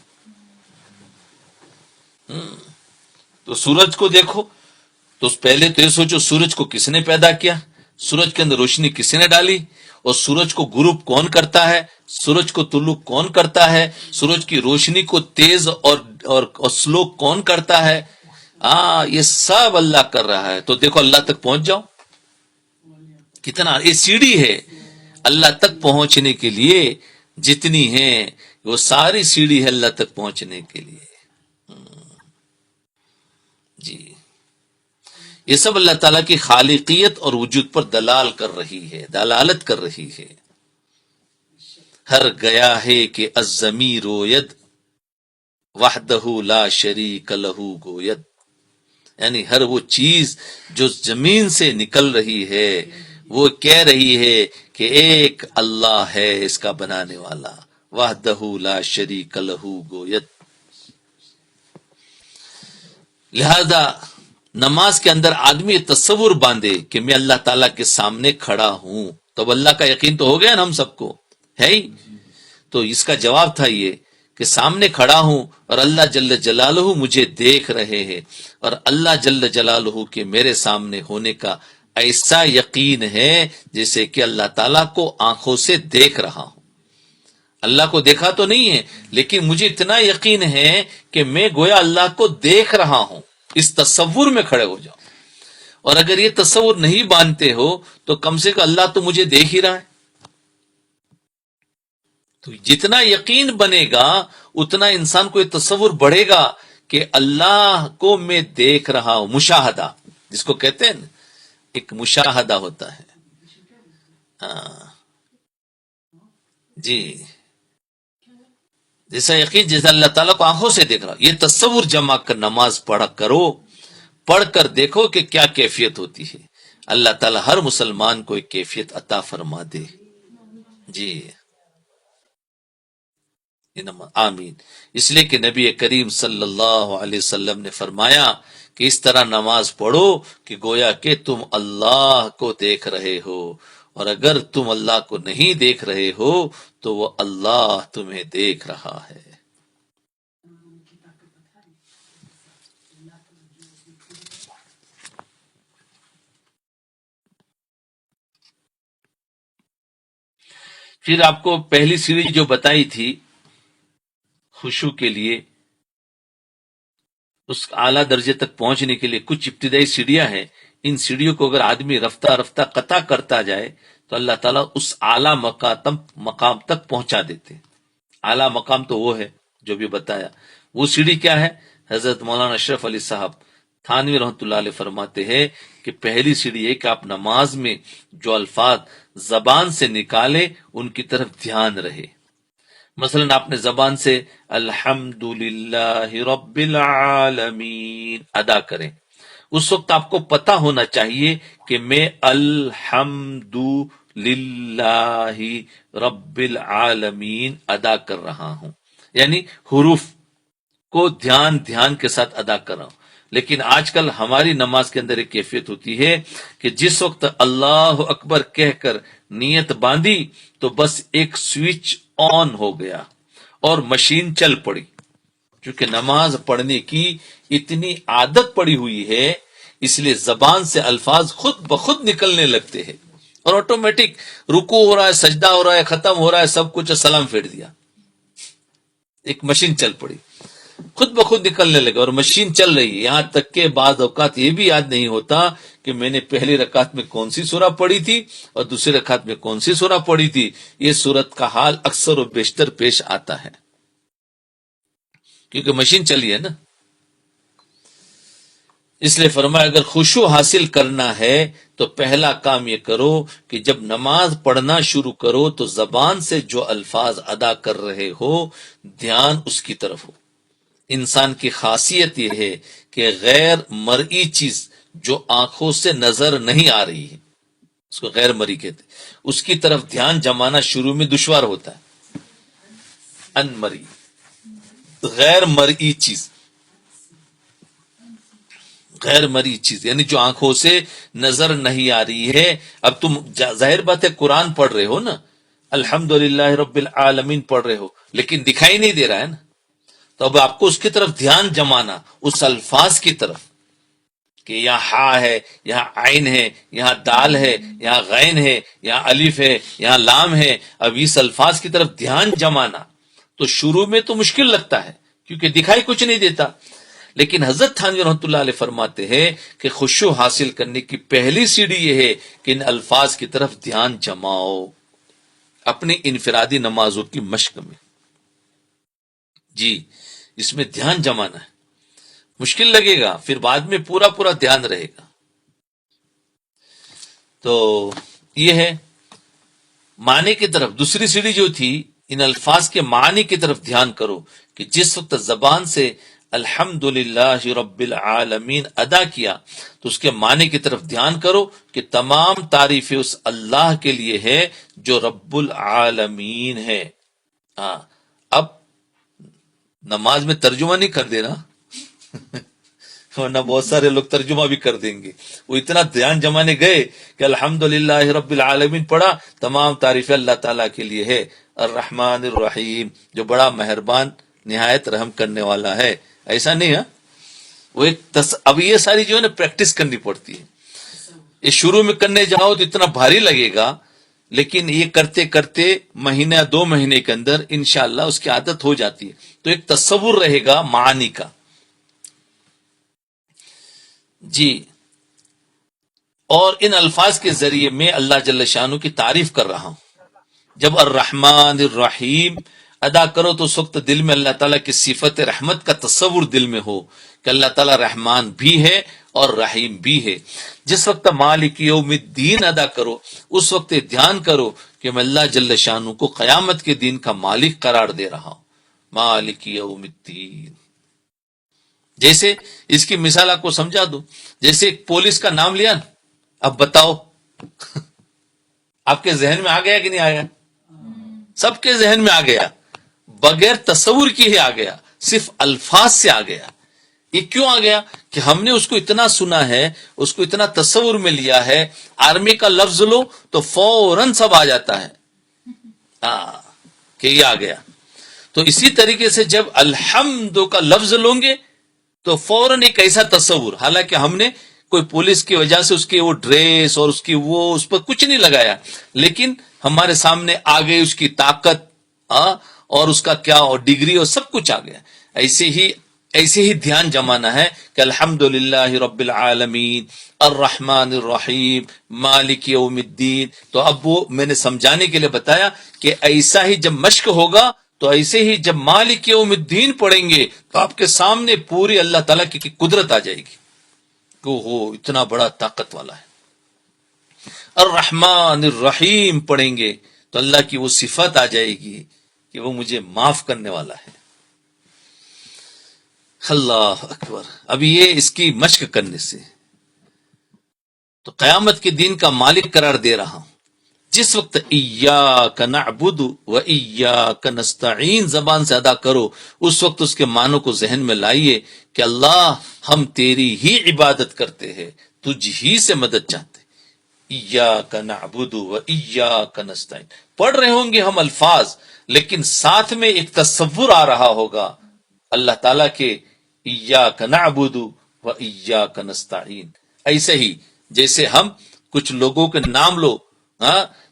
تو سورج کو دیکھو تو پہلے تو یہ سوچو سورج کو کس نے پیدا کیا، سورج کے اندر روشنی کس نے ڈالی، اور سورج کو غروب کون کرتا ہے، سورج کو طلوع کون کرتا ہے، سورج کی روشنی کو تیز اور سلو کون کرتا ہے؟ یہ سب اللہ کر رہا ہے۔ تو دیکھو اللہ تک پہنچ جاؤ، کتنا یہ سیڑھی ہے اللہ تک پہنچنے کے لیے، جتنی ہیں وہ ساری سیڑھی ہے اللہ تک پہنچنے کے لیے۔ جی، یہ سب اللہ تعالیٰ کی خالقیت اور وجود پر دلالت کر رہی ہے۔ ہر گیا ہے کہ الضمیر ید وحدہ لا شریک لہ گوید، یعنی ہر وہ چیز جو زمین سے نکل رہی ہے وہ کہہ رہی ہے کہ ایک اللہ ہے اس کا بنانے والا، وحدہ لا شریک لہ گوید۔ لہذا نماز کے اندر آدمی یہ تصور باندھے کہ میں اللہ تعالیٰ کے سامنے کھڑا ہوں، تو اللہ کا یقین تو ہو گیا نا ہم سب کو، ہے ہی۔ تو اس کا جواب تھا یہ کہ سامنے کھڑا ہوں اور اللہ جل جلالہ مجھے دیکھ رہے ہیں، اور اللہ جل جلالہ کے میرے سامنے ہونے کا ایسا یقین ہے جیسے کہ اللہ تعالیٰ کو آنکھوں سے دیکھ رہا ہوں۔ اللہ کو دیکھا تو نہیں ہے، لیکن مجھے اتنا یقین ہے کہ میں گویا اللہ کو دیکھ رہا ہوں۔ اس تصور میں کھڑے ہو جاؤ، اور اگر یہ تصور نہیں باندھتے ہو تو کم سے کم اللہ تو مجھے دیکھ ہی رہا ہے، تو جتنا یقین بنے گا اتنا انسان کو یہ تصور بڑھے گا کہ اللہ کو میں دیکھ رہا ہوں. مشاہدہ جس کو کہتے ہیں نا، ایک مشاہدہ ہوتا ہے. ہاں جی، جیسا یقین جیسا اللہ تعالیٰ کو آنکھوں سے دیکھ رہا، یہ تصور جمع کر نماز پڑھا کرو. پڑھ کر دیکھو کہ کیا کیفیت ہوتی ہے. اللہ تعالیٰ ہر مسلمان کو ایک کیفیت عطا فرما دے. جی آمین. اس لیے کہ نبی کریم صلی اللہ علیہ وسلم نے فرمایا کہ اس طرح نماز پڑھو کہ گویا کہ تم اللہ کو دیکھ رہے ہو، اور اگر تم اللہ کو نہیں دیکھ رہے ہو تو وہ اللہ تمہیں دیکھ رہا ہے. پھر آپ کو پہلی سیڑھی جو بتائی تھی خشوع کے لیے، اس اعلیٰ درجے تک پہنچنے کے لیے کچھ ابتدائی سیڑھیاں ہیں. ان سیڑھیوں کو اگر آدمی رفتہ رفتہ قطع کرتا جائے تو اللہ تعالیٰ اس اعلیٰ مقام تک پہنچا دیتے. اعلیٰ مقام تو وہ ہے جو بھی بتایا. وہ سیڑھی کیا ہے؟ حضرت مولانا اشرف علی صاحب تھانوی رحمۃ اللہ علیہ فرماتے ہیں کہ پہلی سیڑھی یہ کہ آپ نماز میں جو الفاظ زبان سے نکالے ان کی طرف دھیان رہے. مثلا آپ نے زبان سے الحمد رب العالمین ادا کریں، اس وقت آپ کو پتا ہونا چاہیے کہ میں الحمد رب العالمین ادا کر رہا ہوں، یعنی حروف کو دھیان کے ساتھ ادا کر رہا ہوں. لیکن آج کل ہماری نماز کے اندر ایک کیفیت ہوتی ہے کہ جس وقت اللہ اکبر کہہ کر نیت باندھی تو بس ایک سوئچ آن ہو گیا اور مشین چل پڑی. کیونکہ نماز پڑھنے کی اتنی عادت پڑی ہوئی ہے، اس لیے زبان سے الفاظ خود بخود نکلنے لگتے ہیں اور آٹومیٹک رکوع ہو رہا ہے، سجدہ ہو رہا ہے، ختم ہو رہا ہے، سب کچھ سلام پھیر دیا. ایک مشین چل پڑی، خود بخود نکلنے لگا اور مشین چل رہی ہے. یہاں تک کہ بعض اوقات یہ بھی یاد نہیں ہوتا کہ میں نے پہلی رکعت میں کون سی سورہ پڑھی تھی اور دوسری رکعت میں کون سی سورہ پڑھی تھی. یہ صورت کا حال اکثر و بیشتر پیش آتا ہے کیونکہ مشین چلی ہے نا. اس لیے فرمایا اگر خشوع حاصل کرنا ہے تو پہلا کام یہ کرو کہ جب نماز پڑھنا شروع کرو تو زبان سے جو الفاظ ادا کر رہے ہو دھیان اس کی طرف ہو. انسان کی خاصیت یہ ہے کہ غیر مرئی چیز جو آنکھوں سے نظر نہیں آ رہی ہے اس کو غیر مرئی کہتے ہیں، اس کی طرف دھیان جمانا شروع میں دشوار ہوتا ہے. ان مرئی، غیر مرئی چیز، غیر مرئی چیز یعنی جو آنکھوں سے نظر نہیں آ رہی ہے. اب تم ظاہر بات ہے قرآن پڑھ رہے ہو نا، الحمدللہ رب العالمین پڑھ رہے ہو، لیکن دکھائی نہیں دے رہا ہے نا. تو اب آپ کو اس کی طرف دھیان جمانا، اس الفاظ کی طرف کہ یہاں ہا ہے، یہاں عین ہے، یہاں دال ہے، یہاں غین ہے، یہاں الف ہے، یہاں لام ہے. اب اس الفاظ کی طرف دھیان جمانا تو شروع میں تو مشکل لگتا ہے کیونکہ دکھائی کچھ نہیں دیتا. لیکن حضرت تھانوی رحمۃ اللہ علیہ فرماتے ہیں کہ خشوع حاصل کرنے کی پہلی سیڑھی یہ ہے کہ ان الفاظ کی طرف دھیان جماؤ اپنی انفرادی نمازوں کی مشق میں. جی اس میں دھیان جمانا ہے، مشکل لگے گا، پھر بعد میں پورا دھیان رہے گا. تو یہ ہے معنی کی طرف. دوسری سیڑھی جو تھی ان الفاظ کے معنی کی طرف دھیان کرو کہ جس وقت زبان سے الحمدللہ رب العالمین ادا کیا تو اس کے معنی کی طرف دھیان کرو کہ تمام تعریفیں اس اللہ کے لیے ہے جو رب العالمین ہے. ہاں اب نماز میں ترجمہ نہیں کر دینا ورنہ بہت سارے لوگ ترجمہ بھی کر دیں گے. وہ اتنا دھیان جمانے گئے کہ الحمدللہ رب العالمین پڑھا، تمام تعریفیں اللہ تعالیٰ کے لیے ہے، الرحمن الرحیم جو بڑا مہربان نہایت رحم کرنے والا ہے. ایسا نہیں ہے. وہ ایک اب یہ ساری جو ہے نا پریکٹس کرنی پڑتی ہے. یہ شروع میں کرنے جاؤ تو اتنا بھاری لگے گا، لیکن یہ کرتے کرتے مہینہ 2 مہینے کے اندر انشاءاللہ اس کی عادت ہو جاتی ہے. تو ایک تصور رہے گا معانی کا. جی اور ان الفاظ کے ذریعے میں اللہ جل شانہ کی تعریف کر رہا ہوں. جب الرحمن الرحیم ادا کرو تو اس وقت دل میں اللہ تعالیٰ کی صفت رحمت کا تصور دل میں ہو کہ اللہ تعالیٰ رحمان بھی ہے اور رحیم بھی ہے. جس وقت مالک یوم الدین ادا کرو اس وقت دھیان کرو کہ میں اللہ جل شانہ کو قیامت کے دن کا مالک قرار دے رہا ہوں. مالک یوم الدین. جیسے اس کی مثال آپ کو سمجھا دوں، جیسے ایک پولیس کا نام لیا نا، اب بتاؤ آپ کے ذہن میں آ گیا کہ نہیں آیا؟ سب کے ذہن میں آ گیا، بغیر تصور کی ہی آ گیا، صرف الفاظ سے آ گیا. یہ کیوں آ گیا؟ کہ ہم نے اس کو اتنا سنا ہے، اس کو اتنا تصور میں لیا ہے. آرمی کا لفظ لو تو فوراً سب آ جاتا ہے کہ یہ آ گیا. تو اسی طریقے سے جب الحمد کا لفظ لوں گے تو فوراً ایک ایسا تصور، حالانکہ ہم نے کوئی پولیس کی وجہ سے اس کی وہ ڈریس اور اس کی وہ اس پر کچھ نہیں لگایا، لیکن ہمارے سامنے آ گئی اس کی طاقت اور اس کا کیا اور ڈگری اور سب کچھ آ گیا. ایسے ہی دھیان جمانا ہے کہ الحمدللہ رب العالمین الرحمن الرحیم مالک یوم الدین. تو اب وہ میں نے سمجھانے کے لیے بتایا کہ ایسا ہی جب مشق ہوگا تو ایسے ہی جب مالک یوم الدین پڑھیں گے تو آپ کے سامنے پوری اللہ تعالیٰ کی قدرت آ جائے گی کہ وہ اتنا بڑا طاقت والا ہے. الرحمن الرحیم پڑھیں گے تو اللہ کی وہ صفت آ جائے گی کہ وہ مجھے معاف کرنے والا ہے. اللہ اکبر. اب یہ اس کی مشق کرنے سے تو قیامت کے دن کا مالک قرار دے رہا ہوں. جس وقت ایاک نعبد و ایاک نستعین زبان سے ادا کرو اس وقت اس کے معنوں کو ذہن میں لائیے کہ اللہ ہم تیری ہی عبادت کرتے ہیں، تجھ ہی سے مدد چاہتے. ایاک نعبد و ایاک نستعین پڑھ رہے ہوں گے ہم الفاظ، لیکن ساتھ میں ایک تصور آ رہا ہوگا اللہ تعالیٰ کے ایاک نعبد و ایاک نستعین. ایسے ہی جیسے ہم کچھ لوگوں کے نام لو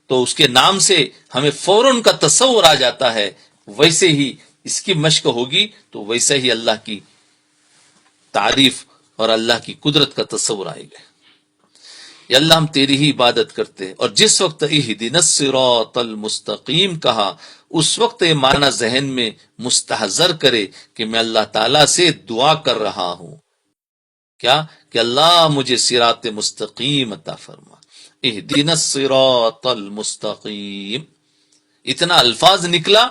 تو اس کے نام سے ہمیں فوراً کا تصور آ جاتا ہے، ویسے ہی اس کی مشق ہوگی تو ویسے ہی اللہ کی تعریف اور اللہ کی قدرت کا تصور آئے گا. یا اللہ ہم تیری ہی عبادت کرتے. اور جس وقت اہدنا الصراط المستقیم کہا اس وقت یہ معنی ذہن میں مستحضر کرے کہ میں اللہ تعالیٰ سے دعا کر رہا ہوں کیا کہ اللہ مجھے صراط مستقیم عطا فرما. اہدنا الصراط المستقیم اتنا الفاظ نکلا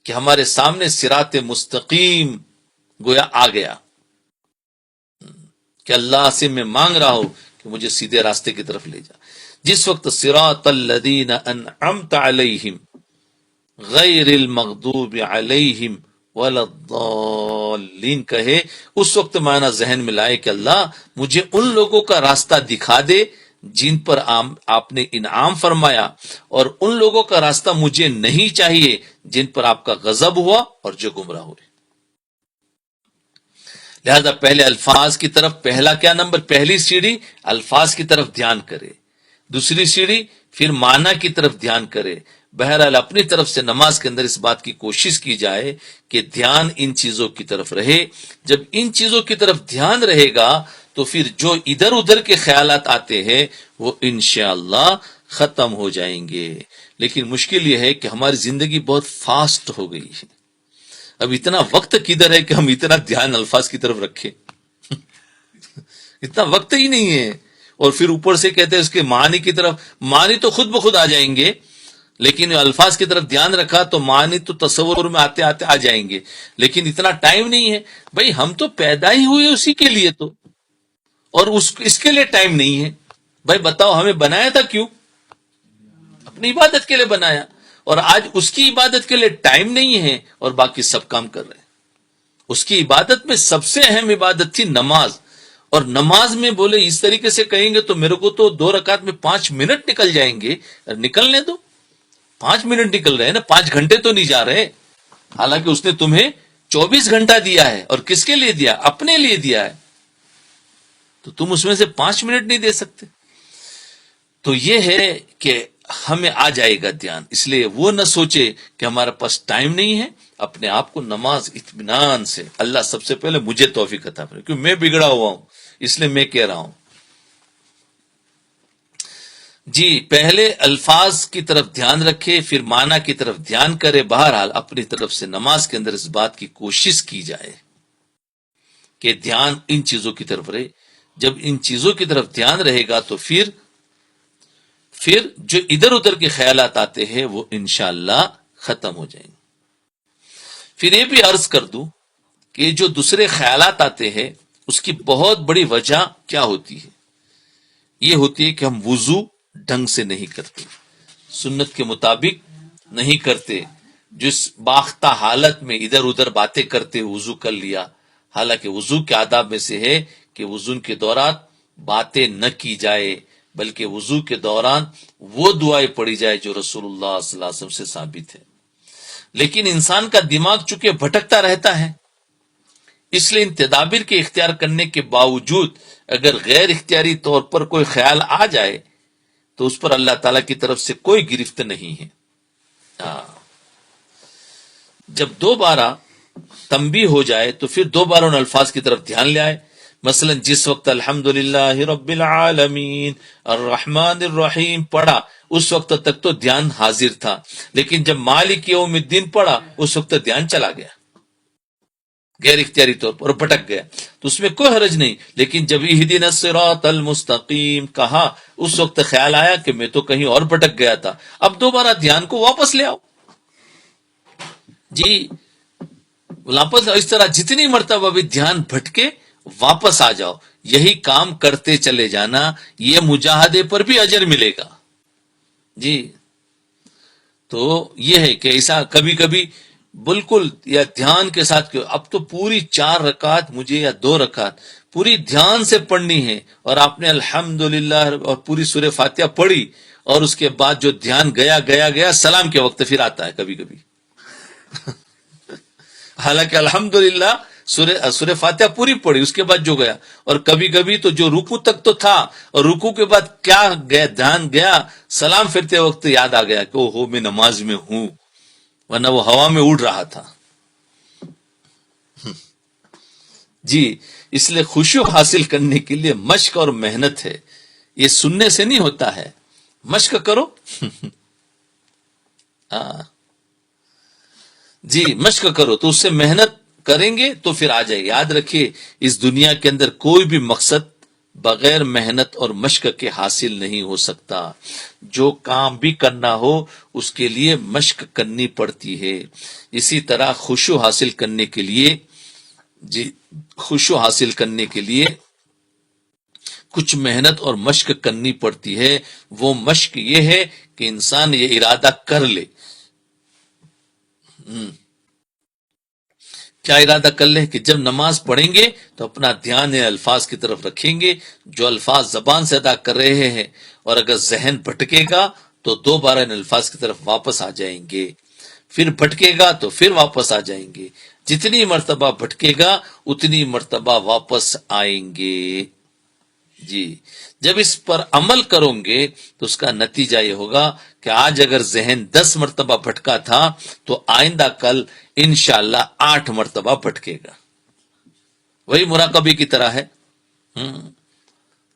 کہ ہمارے سامنے صراط مستقیم گویا آ گیا کہ اللہ سے میں مانگ رہا ہوں کہ مجھے سیدھے راستے کی طرف لے جا. جس وقت صراط الذین انعمت علیہم غیر المغضوب علیہم ولا الضالین کہے اس وقت معنی ذہن میں لائے کہ اللہ مجھے ان لوگوں کا راستہ دکھا دے جن پر آپ نے انعام فرمایا، اور ان لوگوں کا راستہ مجھے نہیں چاہیے جن پر آپ کا غضب ہوا اور جو گمراہ ہوئے. لہذا پہلے الفاظ کی طرف، پہلا کیا نمبر، پہلی سیڑھی الفاظ کی طرف دھیان کرے، دوسری سیڑھی پھر معنی کی طرف دھیان کرے. بہرحال اپنی طرف سے نماز کے اندر اس بات کی کوشش کی جائے کہ دھیان ان چیزوں کی طرف رہے. جب ان چیزوں کی طرف دھیان رہے گا تو پھر جو ادھر ادھر کے خیالات آتے ہیں وہ انشاءاللہ ختم ہو جائیں گے. لیکن مشکل یہ ہے کہ ہماری زندگی بہت فاسٹ ہو گئی ہے. اب اتنا وقت کدھر ہے کہ ہم اتنا دھیان الفاظ کی طرف رکھیں؟ اتنا وقت ہی نہیں ہے. اور پھر اوپر سے کہتے ہیں اس کے معنی کی طرف، معنی تو خود بخود آ جائیں گے، لیکن الفاظ کی طرف دھیان رکھا تو معنی تو تصور میں آتے آتے آ جائیں گے، لیکن اتنا ٹائم نہیں ہے. بھئی ہم تو پیدا ہی ہوئے اسی کے لیے، تو اور اس کے لیے ٹائم نہیں ہے. بھائی بتاؤ ہمیں بنایا تھا کیوں؟ اپنی عبادت کے لیے بنایا، اور آج اس کی عبادت کے لیے ٹائم نہیں ہے اور باقی سب کام کر رہے ہیں. اس کی عبادت میں سب سے اہم عبادت تھی نماز، اور نماز میں بولے اس طریقے سے کہیں گے تو میرے کو تو 2 رکعت میں 5 منٹ نکل جائیں گے. نکلنے دو، 5 منٹ نکل رہے ہیں نا، 5 گھنٹے تو نہیں جا رہے. حالانکہ اس نے تمہیں 24 گھنٹہ دیا ہے، اور کس کے لیے دیا؟ اپنے لیے دیا ہے. تو تم اس میں سے 5 منٹ نہیں دے سکتے. تو یہ ہے کہ ہمیں آ جائے گا دھیان. اس لیے وہ نہ سوچے کہ ہمارے پاس ٹائم نہیں ہے. اپنے آپ کو نماز اطمینان سے، اللہ سب سے پہلے مجھے توفیق عطا فرمائے، کیونکہ میں بگڑا ہوا ہوں، اس لیے میں کہہ رہا ہوں. جی پہلے الفاظ کی طرف دھیان رکھے، پھر معنی کی طرف دھیان کرے. بہرحال اپنی طرف سے نماز کے اندر اس بات کی کوشش کی جائے کہ دھیان ان چیزوں کی طرف رہے. جب ان چیزوں کی طرف دھیان رہے گا تو پھر جو ادھر ادھر کے خیالات آتے ہیں وہ انشاءاللہ ختم ہو جائیں گے. پھر یہ بھی عرض کر دوں کہ جو دوسرے خیالات آتے ہیں اس کی بہت بڑی وجہ کیا ہوتی ہے؟ یہ ہوتی ہے کہ ہم وضو ڈھنگ سے نہیں کرتے، سنت کے مطابق نہیں کرتے، جس باختہ حالت میں ادھر ادھر باتیں کرتے وضو کر لیا. حالانکہ وضو کے آداب میں سے ہے کہ وضو کے دوران باتیں نہ کی جائے، بلکہ وضو کے دوران وہ دعائیں پڑھی جائے جو رسول اللہ صلی اللہ علیہ وسلم سے ثابت ہے. لیکن انسان کا دماغ چونکہ بھٹکتا رہتا ہے، اس لیے ان تدابیر کے اختیار کرنے کے باوجود اگر غیر اختیاری طور پر کوئی خیال آ جائے تو اس پر اللہ تعالی کی طرف سے کوئی گرفت نہیں ہے. جب دوبارہ تنبیہ ہو جائے تو پھر دوبارہ ان الفاظ کی طرف دھیان لے آئے. مثلا جس وقت الحمدللہ رب العالمین الرحمن الرحیم پڑھا اس وقت تک تو دھیان حاضر تھا، لیکن جب مالک یوم الدین پڑھا اس وقت دھیان چلا گیا غیر اختیاری طور پر اور بھٹک گیا، تو اس میں کوئی حرج نہیں. لیکن جب اہدنا الصراط المستقیم کہا اس وقت خیال آیا کہ میں تو کہیں اور بھٹک گیا تھا، اب دوبارہ دھیان کو واپس لے آؤ. جی واپس اس طرح جتنی مرتبہ بھی دھیان بھٹکے واپس آ جاؤ، یہی کام کرتے چلے جانا، یہ مجاہدے پر بھی اجر ملے گا. جی تو یہ ہے کہ ایسا کبھی کبھی بالکل یا دھیان کے ساتھ کہ اب تو پوری 4 رکعت مجھے یا 2 رکعت پوری دھیان سے پڑھنی ہے، اور آپ نے الحمدللہ اور پوری سورہ فاتحہ پڑھی، اور اس کے بعد جو دھیان گیا سلام کے وقت پھر آتا ہے کبھی کبھی. حالانکہ الحمدللہ سورہ فاتحہ پوری پڑھی اس کے بعد جو گیا، اور کبھی کبھی تو جو رکوع تک تو تھا اور رکوع کے بعد کیا گیا دھیان گیا، سلام پھرتے وقت یاد آ گیا کہ اوہو میں نماز میں ہوں، ورنہ وہ ہوا میں اڑ رہا تھا. جی اس لیے خشوع حاصل کرنے کے لیے مشق اور محنت ہے، یہ سننے سے نہیں ہوتا ہے. مشق کرو. جی مشق کرو تو اس سے محنت کریں گے تو پھر آ جائے. یاد رکھیے اس دنیا کے اندر کوئی بھی مقصد بغیر محنت اور مشق کے حاصل نہیں ہو سکتا. جو کام بھی کرنا ہو اس کے لیے مشق کرنی پڑتی ہے. اسی طرح خشوع حاصل کرنے کے لیے کچھ محنت اور مشق کرنی پڑتی ہے. وہ مشق یہ ہے کہ انسان یہ ارادہ کر لے. کیا ارادہ کر لیں کہ جب نماز پڑھیں گے تو اپنا دھیان الفاظ کی طرف رکھیں گے جو الفاظ زبان سے ادا کر رہے ہیں، اور اگر ذہن بھٹکے گا تو دوبارہ ان الفاظ کی طرف واپس آ جائیں گے، پھر بھٹکے گا تو پھر واپس آ جائیں گے. جتنی مرتبہ بھٹکے گا اتنی مرتبہ واپس آئیں گے. جی جب اس پر عمل کروں گے تو اس کا نتیجہ یہ ہوگا کہ آج اگر ذہن 10 مرتبہ بھٹکا تھا تو آئندہ کل انشاءاللہ 8 مرتبہ بھٹکے گا. وہی مراقبے کی طرح ہے.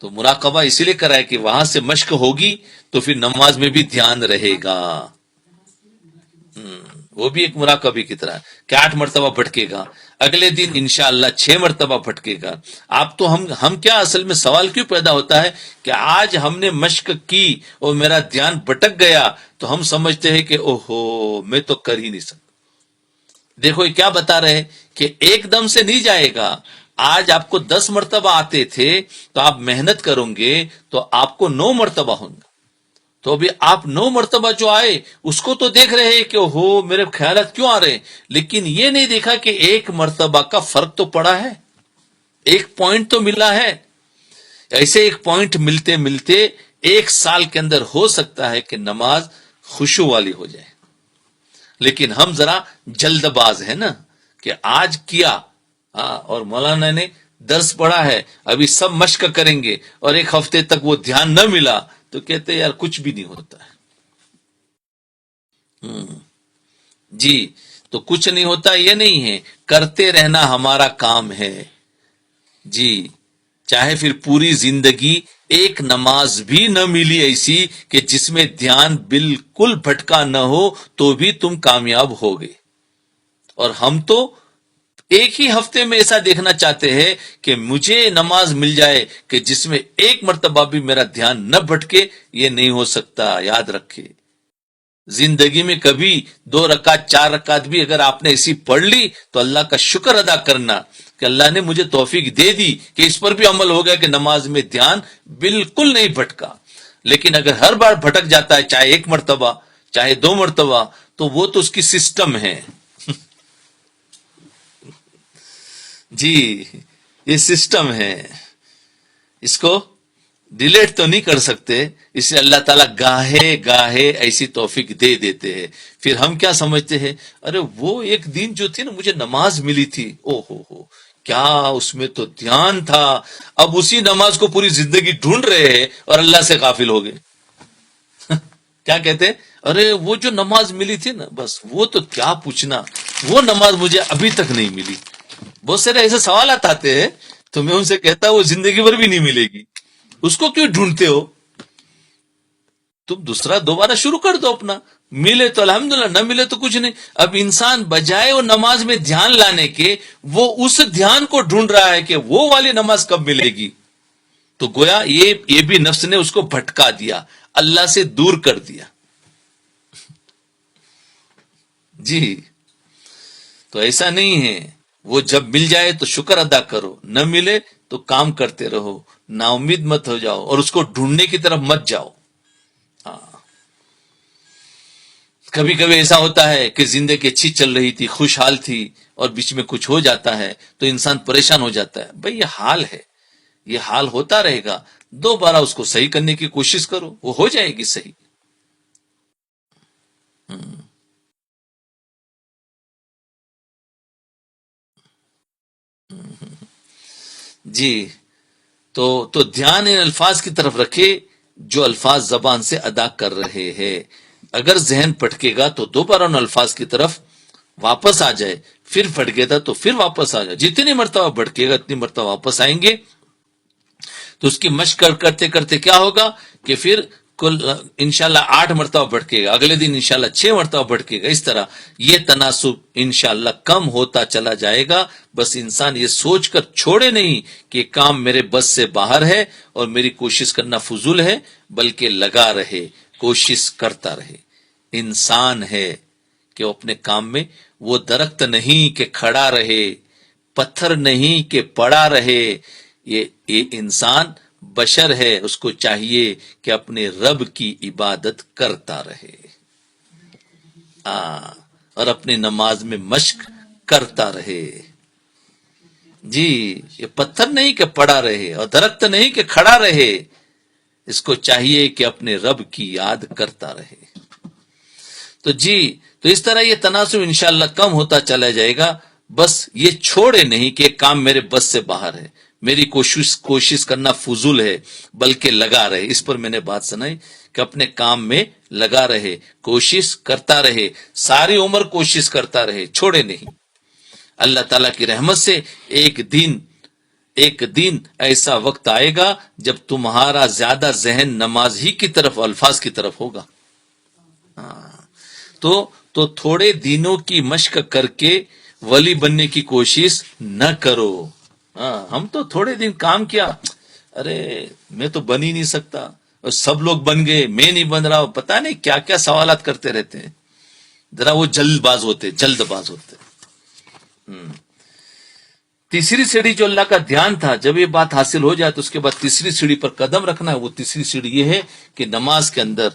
تو مراقبہ اسی لیے کرا ہے کہ وہاں سے مشق ہوگی تو پھر نماز میں بھی دھیان رہے گا. وہ بھی ایک مراقبے کی طرح کہ 8 مرتبہ بھٹکے گا، اگلے دن انشاءاللہ 6 مرتبہ بھٹکے گا. آپ تو ہم کیا اصل میں سوال کیوں پیدا ہوتا ہے کہ آج ہم نے مشق کی اور میرا دھیان بھٹک گیا تو ہم سمجھتے ہیں کہ اوہو میں تو کر ہی نہیں سکتا. دیکھو یہ کیا بتا رہے کہ ایک دم سے نہیں جائے گا. آج آپ کو 10 مرتبہ آتے تھے تو آپ محنت کریں گے تو آپ کو 9 مرتبہ ہوں گے. تو ابھی آپ 9 مرتبہ جو آئے اس کو تو دیکھ رہے ہیں کہ ہو میرے خیالات کیوں آ رہے ہیں، لیکن یہ نہیں دیکھا کہ ایک مرتبہ کا فرق تو پڑا ہے، ایک پوائنٹ تو ملا ہے. ایسے ایک پوائنٹ ملتے ملتے 1 سال کے اندر ہو سکتا ہے کہ نماز خشوع والی ہو جائے. لیکن ہم ذرا جلد باز ہے نا کہ آج کیا اور مولانا نے درس پڑھا ہے ابھی سب مشق کریں گے اور 1 ہفتے تک وہ دھیان نہ ملا تو کہتے یار کچھ بھی نہیں ہوتا ہے. جی تو کچھ نہیں ہوتا یہ نہیں ہے، کرتے رہنا ہمارا کام ہے. جی چاہے پھر پوری زندگی ایک نماز بھی نہ ملی ایسی کہ جس میں دھیان بالکل بھٹکا نہ ہو تو بھی تم کامیاب ہوگے. اور ہم تو ایک ہی ہفتے میں ایسا دیکھنا چاہتے ہیں کہ مجھے نماز مل جائے کہ جس میں ایک مرتبہ بھی میرا دھیان نہ بھٹکے. یہ نہیں ہو سکتا، یاد رکھے. زندگی میں کبھی 2 رکعت 4 رکعت بھی اگر آپ نے ایسی پڑھ لی تو اللہ کا شکر ادا کرنا کہ اللہ نے مجھے توفیق دے دی کہ اس پر بھی عمل ہو گیا کہ نماز میں دھیان بالکل نہیں بھٹکا. لیکن اگر ہر بار بھٹک جاتا ہے، چاہے 1 مرتبہ چاہے 2 مرتبہ، تو وہ تو اس کی سسٹم ہے. جی، یہ سسٹم ہے، اس کو ڈیلیٹ تو نہیں کر سکتے. اس لیے اللہ تعالیٰ گاہے گاہے ایسی توفیق دے دیتے ہیں. پھر ہم کیا سمجھتے ہیں، ارے وہ ایک دن جو تھی نا مجھے نماز ملی تھی، او ہو کیا اس میں تو دھیان تھا. اب اسی نماز کو پوری زندگی ڈھونڈ رہے ہیں اور اللہ سے غافل ہو گئے. کیا کہتے ہیں، ارے وہ جو نماز ملی تھی نا، بس وہ تو کیا پوچھنا، وہ نماز مجھے ابھی تک نہیں ملی. بہت سارے ایسے سوالات آتے ہیں تو میں ان سے کہتا ہوں وہ زندگی بھر بھی نہیں ملے گی. اس کو کیوں ڈھونڈتے ہو؟ تم دوسرا دوبارہ شروع کر دو اپنا. ملے تو الحمدللہ، نہ ملے تو کچھ نہیں. اب انسان بجائے وہ نماز میں دھیان لانے کے، وہ اس دھیان کو ڈھونڈ رہا ہے کہ وہ والی نماز کب ملے گی. تو گویا یہ بھی نفس نے اس کو بھٹکا دیا، اللہ سے دور کر دیا. جی، تو ایسا نہیں ہے. وہ جب مل جائے تو شکر ادا کرو، نہ ملے تو کام کرتے رہو، نا امید مت ہو جاؤ اور اس کو ڈھونڈنے کی طرف مت جاؤ. ہاں، کبھی کبھی ایسا ہوتا ہے کہ زندگی اچھی چل رہی تھی، خوشحال تھی، اور بیچ میں کچھ ہو جاتا ہے تو انسان پریشان ہو جاتا ہے. بھئی یہ حال ہے، یہ حال ہوتا رہے گا. دوبارہ اس کو صحیح کرنے کی کوشش کرو، وہ ہو جائے گی صحیح. جی، تو دھیان ان الفاظ کی طرف رکھے جو الفاظ زبان سے ادا کر رہے ہیں. اگر ذہن پھٹکے گا تو دوبارہ ان الفاظ کی طرف واپس آ جائے، پھر پھٹکے گا تو پھر واپس آ جائے. جتنی مرتبہ بھٹکے گا اتنی مرتبہ واپس آئیں گے. تو اس کی مشق کرتے کرتے کیا ہوگا کہ پھر کل انشاءاللہ 8 مرتبہ بھٹکے گا، اگلے دن انشاءاللہ 6 مرتبہ بھٹکے گا. اس طرح یہ تناسب انشاءاللہ کم ہوتا چلا جائے گا. بس انسان یہ سوچ کر چھوڑے نہیں کہ کام میرے بس سے باہر ہے اور میری کوشش کرنا فضول ہے، بلکہ لگا رہے، کوشش کرتا رہے. انسان ہے کہ وہ اپنے کام میں، وہ درخت نہیں کہ کھڑا رہے، پتھر نہیں کہ پڑا رہے. یہ انسان بشر ہے، اس کو چاہیے کہ اپنے رب کی عبادت کرتا رہے، اور اپنی نماز میں مشق کرتا رہے. جی، یہ پتھر نہیں کہ پڑا رہے اور درخت نہیں کہ کھڑا رہے، اس کو چاہیے کہ اپنے رب کی یاد کرتا رہے. تو جی، تو اس طرح یہ تناسب انشاءاللہ کم ہوتا چلا جائے گا. بس یہ چھوڑے نہیں کہ کام میرے بس سے باہر ہے، میری کوشش کرنا فضول ہے، بلکہ لگا رہے. اس پر میں نے بات سنائی کہ اپنے کام میں لگا رہے، کوشش کرتا رہے، ساری عمر کوشش کرتا رہے، چھوڑے نہیں. اللہ تعالیٰ کی رحمت سے ایک دن ایسا وقت آئے گا جب تمہارا زیادہ ذہن نماز ہی کی طرف، الفاظ کی طرف ہوگا. تو تھوڑے دنوں کی مشق کر کے ولی بننے کی کوشش نہ کرو. ہم تو تھوڑے دن کام کیا، ارے میں تو بن ہی نہیں سکتا، اور سب لوگ بن گئے، میں نہیں بن رہا. پتہ نہیں کیا کیا سوالات کرتے رہتے ہیں. ذرا وہ جلد باز ہوتے. تیسری سیڑھی جو اللہ کا دھیان تھا، جب یہ بات حاصل ہو جائے تو اس کے بعد تیسری سیڑھی پر قدم رکھنا ہے. وہ تیسری سیڑھی یہ ہے کہ نماز کے اندر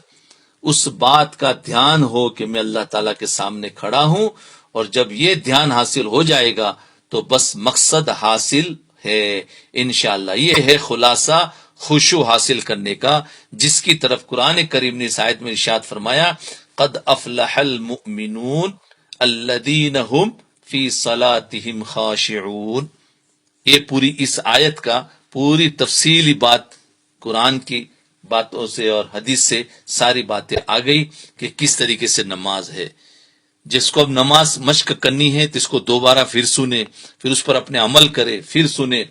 اس بات کا دھیان ہو کہ میں اللہ تعالیٰ کے سامنے کھڑا ہوں. اور جب یہ دھیان حاصل ہو جائے گا تو بس مقصد حاصل ہے انشاءاللہ. یہ ہے خلاصہ خشوع حاصل کرنے کا، جس کی طرف قرآن کریم نے اس آیت میں ارشاد فرمایا، قد افلح المؤمنون الذین هم فی صلاتهم خاشعون. یہ پوری اس آیت کا پوری تفصیلی بات قرآن کی باتوں سے اور حدیث سے ساری باتیں آ گئی کہ کس طریقے سے نماز ہے. جس کو اب نماز مشق کرنی ہے تو اس کو دوبارہ پھر سنے، پھر اس پر اپنے عمل کرے، پھر سنے.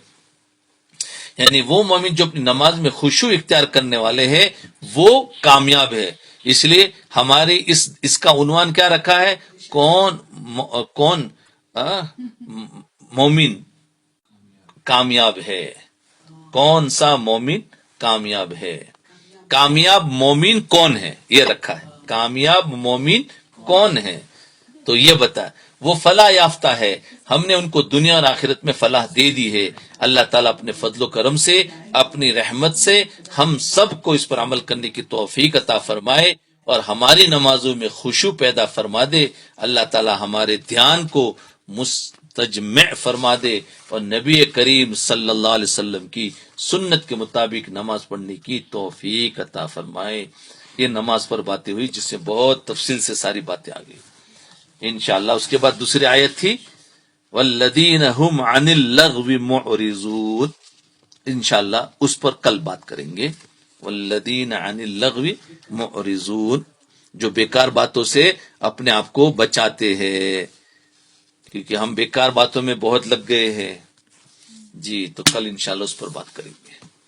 یعنی وہ مومن جو اپنی نماز میں خشوع اختیار کرنے والے ہیں وہ کامیاب ہے. اس لیے ہماری اس کا عنوان کیا رکھا ہے؟ کون مومن کامیاب ہے؟ کون سا مومن کامیاب ہے؟ کامیاب مومن کون ہے یہ رکھا ہے. کامیاب مومن کون ہے تو یہ بتا. وہ فلاح یافتہ ہے، ہم نے ان کو دنیا اور آخرت میں فلاح دے دی ہے. اللہ تعالیٰ اپنے فضل و کرم سے، اپنی رحمت سے ہم سب کو اس پر عمل کرنے کی توفیق عطا فرمائے اور ہماری نمازوں میں خشوع پیدا فرما دے. اللہ تعالیٰ ہمارے دھیان کو مستجمع فرما دے اور نبی کریم صلی اللہ علیہ وسلم کی سنت کے مطابق نماز پڑھنے کی توفیق عطا فرمائے. یہ نماز پر باتیں ہوئی جس سے بہت تفصیل سے ساری باتیں آ گئی انشاءاللہ. اس کے بعد دوسری آیت تھی والذین هم عن اللغو معرضون. انشاءاللہ اس پر کل بات کریں گے. والذین عن اللغو معرضون، جو بیکار باتوں سے اپنے آپ کو بچاتے ہیں، کیونکہ ہم بیکار باتوں میں بہت لگ گئے ہیں. جی تو کل انشاءاللہ اس پر بات کریں گے.